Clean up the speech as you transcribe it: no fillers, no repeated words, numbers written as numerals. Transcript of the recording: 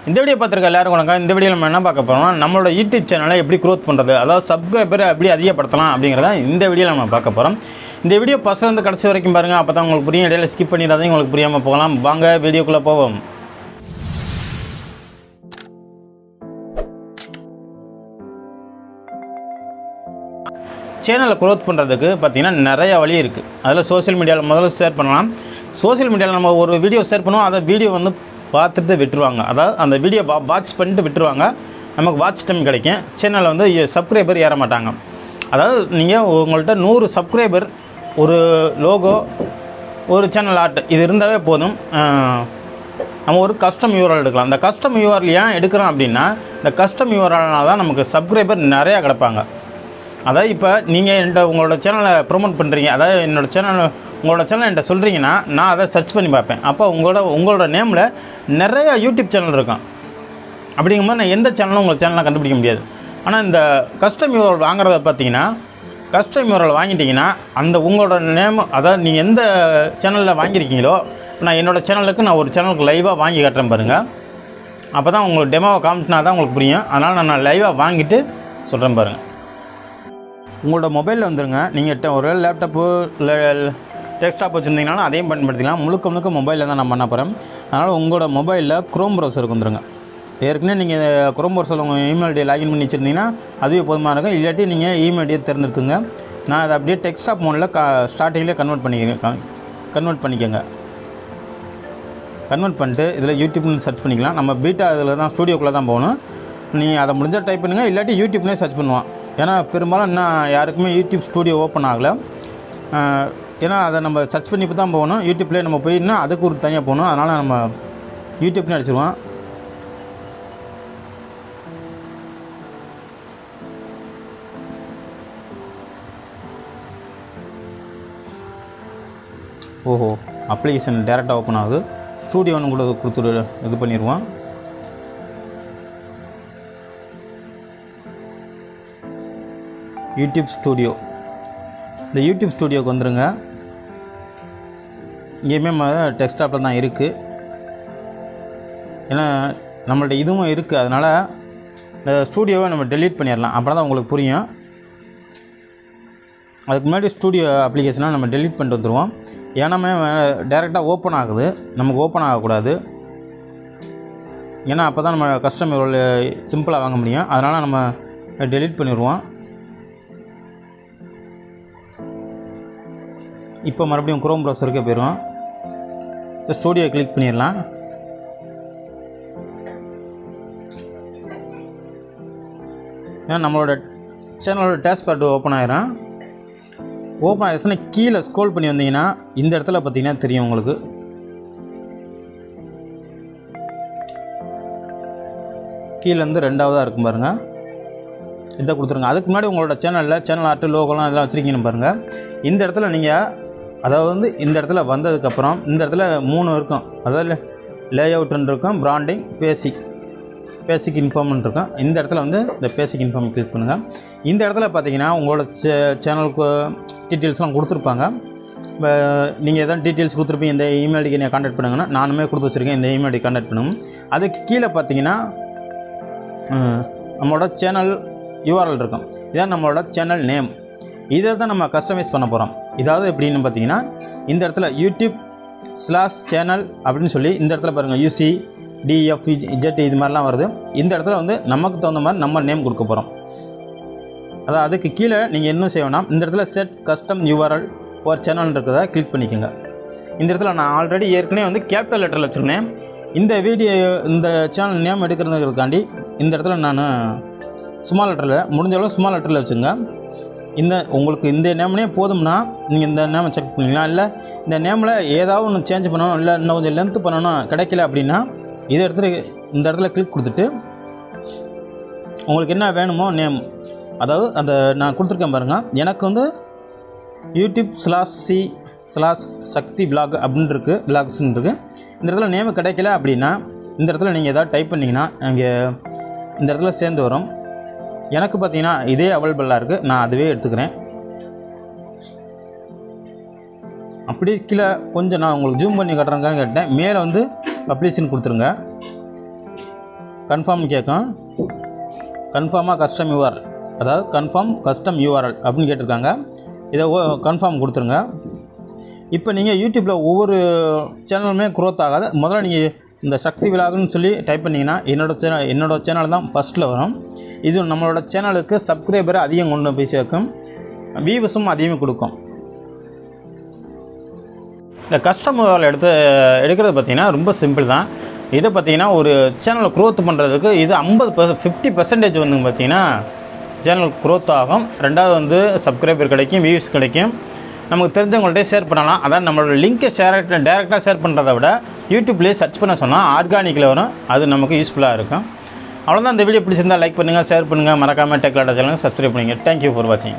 இந்த வீடியோ பார்த்துருக்க எல்லாரும் வணக்கம். இந்த வீடியோவில் நம்ம என்ன பார்க்க போகிறோம்னா நம்மளோட யூடியூப் சேனலை எப்படி க்ரோத் பண்ணுறது, அதாவது சப்ஸ்கிரைபரை எப்படி அதிகப்படுத்தலாம் அப்படிங்கிறத இந்த வீடியோவில் நம்ம பார்க்க போகிறோம். இந்த வீடியோ ஃபஸ்ட்லேருந்து கடைசி வரைக்கும் பாருங்கள், அப்போ தான் உங்களுக்கு புரியும். இடையில ஸ்கிப் பண்ணிடாதீங்க, உங்களுக்கு புரியாமல் போகலாம். வாங்க வீடியோக்குள்ளே போவோம். சேனலை க்ரோத் பண்ணுறதுக்கு பார்த்திங்கன்னா நிறைய வழி இருக்குது. அதில் சோஷியல் மீடியாவில் முதல்ல ஷேர் பண்ணலாம். சோஷியல் மீடியாவில் நம்ம ஒரு வீடியோ ஷேர் பண்ணுவோம், அதை வீடியோ வந்து பார்த்துட்டு விட்டுருவாங்க. அதாவது அந்த வீடியோ வாட்ச் பண்ணிட்டு விட்டுருவாங்க, நமக்கு வாட்ச் டைம் கிடைக்கும். சேனலில் வந்து சப்ஸ்கிரைபர் ஏற மாட்டாங்க. அதாவது நீங்கள் உங்கள்கிட்ட 100 சப்ஸ்கிரைபர், ஒரு லோகோ, ஒரு சேனல் ஆர்ட் இது இருந்தாவே போதும். நம்ம ஒரு கஸ்டம் யூஆர்எல் எடுக்கலாம். அந்த கஸ்டம் யூஆர்எல் ஏன் எடுக்கிறோம் அப்படின்னா, இந்த கஸ்டம் யூஆர்எல்னால தான் நமக்கு சப்ஸ்கிரைபர் நிறையா கிடப்பாங்க. அதாவது இப்போ நீங்கள் என்கிட்ட உங்களோட சேனலை ப்ரொமோட் பண்ணுறீங்க, அதாவது உங்களோட சேனல் என்கிட்ட சொல்கிறீங்கன்னா நான் அதை சர்ச் பண்ணி பார்ப்பேன். அப்போ உங்களோட நேமில் நிறைய யூடியூப் சேனல் இருக்கும். அப்படிங்கும்போது நான் எந்த சேனலும் உங்கள் சேனலாக கண்டுபிடிக்க முடியாது. ஆனால் இந்த கஸ்டம் யூஆர்எல் வாங்குறத பார்த்தீங்கன்னா, கஸ்டம் யூஆர்எல் வாங்கிட்டீங்கன்னா அந்த உங்களோட நேம், அதாவது நீங்கள் எந்த சேனலில் வாங்கியிருக்கீங்களோ, நான் என்னோடய சேனலுக்கு நான் ஒரு சேனலுக்கு லைவாக வாங்கி காட்டுறேன் பாருங்கள். அப்போ தான் உங்களுக்கு டெமோவை காமிச்சினா தான் உங்களுக்கு புரியும். அதனால் நான் லைவாக வாங்கிட்டு சொல்கிறேன் பாருங்கள். உங்களோட மொபைலில் வந்துருங்க. நீங்கள் ஒரு லேப்டாப்பு இல்லை டெஸ்க்டாப் வச்சுருந்தீங்கன்னா அதையும் பயன்படுத்திக்கலாம். முழுக்க மொபைலில் தான் நான் பண்ண போகிறேன். அதனால் உங்களோட மொபைலில் க்ரோம் ப்ரௌசருக்கு வந்துருங்க. ஏற்கனவே நீங்கள் க்ரோம் ப்ரௌசரில் உங்கள் இமெயில் ஐடியை லாகின் பண்ணி வச்சுருந்தீங்கன்னா அதுவே போதுமாக இருக்கும். இல்லாட்டி நீங்கள் இமெயில் ஐடியை தேர்ந்தெடுத்துங்க. நான் அதை அப்படியே டெஸ்க்டாப் மோடில் ஸ்டார்டிங்கில் கன்வெர்ட் பண்ணிக்கோங்க. கன்வெர்ட் பண்ணிட்டு இதில் யூடியூப்னு சர்ச் பண்ணிக்கலாம். நம்ம பீட்டா இதில் தான் ஸ்டூடியோக்குள்ளே தான் போகணும். நீங்கள் அதை முடிஞ்சால் டைப் பண்ணுங்கள், இல்லாட்டி யூடியூப்லேயே சர்ச் பண்ணுவான். ஏன்னா பெரும்பாலும் இன்னும் யாருக்குமே யூடியூப் ஸ்டூடியோ ஓப்பன் ஆகலை. ஏன்னா அதை நம்ம சர்ச் பண்ணி தான் போகணும். யூடியூப்லேயே நம்ம போயின்னா அதுக்கு ஒரு தனியாக போகணும். அதனால் நம்ம யூடியூப்லேயே அடிச்சிடுவோம். ஓஹோ, அப்ளிகேஷன் டேரெக்டாக ஓப்பன் ஆகுது. ஸ்டூடியோன்னு கூட கொடுத்துட்டு இது பண்ணிடுவோம். யூடியூப் ஸ்டூடியோ, இந்த யூடியூப் ஸ்டூடியோக்கு வந்துடுங்க. இங்கேயுமே டெஸ்க்டாப்பில் தான் இருக்குது. ஏன்னா நம்மள்ட்ட இதுவும் இருக்குது. அதனால் இந்த ஸ்டூடியோவை நம்ம டெலீட் பண்ணிடலாம். அப்புறம் தான் உங்களுக்கு புரியும். அதுக்கு முன்னாடி ஸ்டூடியோ அப்ளிகேஷனாக நம்ம டெலீட் பண்ணிட்டு வந்துடுவோம். ஏன்னா டேரெக்டாக ஓப்பன் ஆகுது, நமக்கு ஓப்பன் ஆகக்கூடாது. ஏன்னா அப்போ தான் நம்ம கஸ்டமர் சிம்பிளாக வாங்க முடியும். அதனால் நம்ம டெலீட் பண்ணிடுவோம். இப்போ மறுபடியும் க்ரோம் ப்ரௌசருக்கே போயிடுவோம். இப்போ ஸ்டூடியோ கிளிக் பண்ணிடலாம். ஏன்னா நம்மளோட சேனலோட டேஷ்போர்டு ஓப்பன் ஆகிடும். ஓப்பன் ஆகிடுச்சுன்னா கீழே ஸ்க்ரோல் பண்ணி வந்தீங்கன்னா இந்த இடத்துல பார்த்தீங்கன்னா தெரியும் உங்களுக்கு. கீழேருந்து 2ஆவதாக இருக்கும் பாருங்கள், இதை கொடுத்துருங்க. அதுக்கு முன்னாடி உங்களோட சேனல் ஆர்ட், லோகோலாம் இதெல்லாம் வச்சுருக்கீங்கன்னு பாருங்கள். இந்த இடத்துல நீங்கள், அதாவது இந்த இடத்துல வந்ததுக்கப்புறம் இந்த இடத்துல 3 இருக்கும். அதாவது லேஅவுட்னு இருக்கும், பிராண்டிங், பேசிக் இன்ஃபார்ம்னு இருக்கும். இந்த இடத்துல இந்த பேசிக் இன்ஃபார்ம் கிளிக் பண்ணுங்கள். இந்த இடத்துல பார்த்தீங்கன்னா உங்களோட சேனலுக்கு டீட்டெயில்ஸ்லாம் கொடுத்துருப்பாங்க. நீங்கள் எதாவது டீட்டெயில்ஸ் கொடுத்துருப்பீங்க, இந்த இமெயில் ஐடிக்கு நீங்கள் கான்டாக்ட் பண்ணுங்கன்னா, நானுமே கொடுத்து வச்சுருக்கேன், இந்த இமெயில் ஐடி கான்டாக்ட் பண்ணுங்க. அதுக்கு கீழே பார்த்தீங்கன்னா நம்மளோட சேனல் யூஆர்எல் இருக்கும். இதான் நம்மளோட சேனல் நேம். இதை தான் நம்ம கஸ்டமைஸ் பண்ண போகிறோம். இதாவது எப்படின்னு பார்த்தீங்கன்னா, இந்த இடத்துல YouTube/சேனல் அப்படின்னு சொல்லி இந்த இடத்துல பாருங்கள், UC DFZ இது மாதிரிலாம் வருது. இந்த இடத்துல நமக்கு தகுந்த மாதிரி நம்ம நேம் கொடுக்க போகிறோம். அதாவது அதுக்கு கீழே நீங்கள் என்ன செய்யணும்னா, இந்த இடத்துல செட் கஸ்டம் யூஆர்எல் ஒரு சேனல் இருக்கிறத கிளிக் பண்ணிக்கோங்க. இந்த இடத்துல நான் ஆல்ரெடி ஏற்கனவே கேபிட்டல் லெட்டரில் வச்சுருந்தேன். இந்த சேனல் நேம் எடுக்கிறதுக்காண்டி இந்த இடத்துல நான் ஸ்மால் லெட்டரில், முடிஞ்ச அளவு ஸ்மால் லெட்டரில் வச்சுங்க. உங்களுக்கு இந்த நேம்னே போதும்னா நீங்கள் இந்த நேமை செக் பண்ணிக்கலாம். இல்லை இந்த நேமில் ஏதாவது ஒன்று சேஞ்ச் பண்ணணும், இல்லை இன்னும் கொஞ்சம் லென்த்து பண்ணணும், கிடைக்கல அப்படின்னா இந்த இடத்துல கிளிக் கொடுத்துட்டு உங்களுக்கு என்ன வேணுமோ நேம், அதாவது அந்த நான் கொடுத்துருக்கேன் பாருங்கள். எனக்கு YouTube/C/சக்தி பிளாக் அப்படின்னு இருக்குது, பிளாக்ஸ்ன்னு இருக்குது. இந்த இடத்துல நேமு கிடைக்கல அப்படின்னா இந்த இடத்துல நீங்கள் எதாவது டைப் பண்ணிங்கன்னா இங்கே இந்த இடத்துல சேர்ந்து வரும். எனக்கு பார்த்தீங்கன்னா இதே அவைலபிளாக இருக்குது, நான் அதுவே எடுத்துக்கிறேன். அப்படி கீழே கொஞ்சம் நான் உங்களுக்கு ஜூம் பண்ணி காட்டுறேன்னு கேட்டேன். மேலே பப்ளிஷன் கொடுத்துருங்க. கன்ஃபார்ம் கேட்கும். கன்ஃபார்மாக கஸ்டம் யூஆர்எல், அதாவது கன்ஃபார்ம் கஸ்டம் யூஆர்எல் அப்படின்னு கேட்டிருக்காங்க. இதை கன்ஃபார்ம் கொடுத்துருங்க. இப்போ நீங்கள் யூடியூப்பில் ஒவ்வொரு சேனலுமே க்ரோத் ஆகாது. முதல்ல நீங்கள் இந்த சக்தி விலாகுன்னு சொல்லி டைப் பண்ணிங்கன்னா என்னோடய சேனல் தான் ஃபஸ்ட்டில் வரும். இது நம்மளோட சேனலுக்கு சப்ஸ்கிரைபரை அதிகம் கொண்டு போய் சேர்க்கும், வியூஸும் அதிகமாக கொடுக்கும். இந்த கஸ்டம் யூஆர்எல் எடுக்கிறது பார்த்திங்கன்னா ரொம்ப சிம்பிள் தான். இதை பார்த்திங்கன்னா ஒரு சேனலை க்ரோத் பண்ணுறதுக்கு இது 50% வந்து பார்த்திங்கன்னா சேனல் க்ரோத் ஆகும். ரெண்டாவது வந்து சப்ஸ்கிரைபர் கிடைக்கும், வியூஸ் கிடைக்கும், நமக்கு தெரிஞ்சவங்கள்ட்ட ஷேர் பண்ணலாம். அதான் நம்மளோட லிங்க்கை டேரெக்டாக ஷேர் பண்ணுறத விட யூடியூப்லேயே சர்ச் பண்ண சொன்னால் ஆர்கானிக்கில் வரும், அது நமக்கு யூஸ்ஃபுல்லாக இருக்கும். அவ்வளோதான். இந்த வீடியோ பிடிச்சிருந்தால் லைக் பண்ணுங்கள், ஷேர் பண்ணுங்கள், மறக்காமல் டெக்லாட்டா சேனலுக்கு சப்ஸ்கிரைப் பண்ணுங்கள். தேங்க்யூ ஃபார் வாட்சிங்.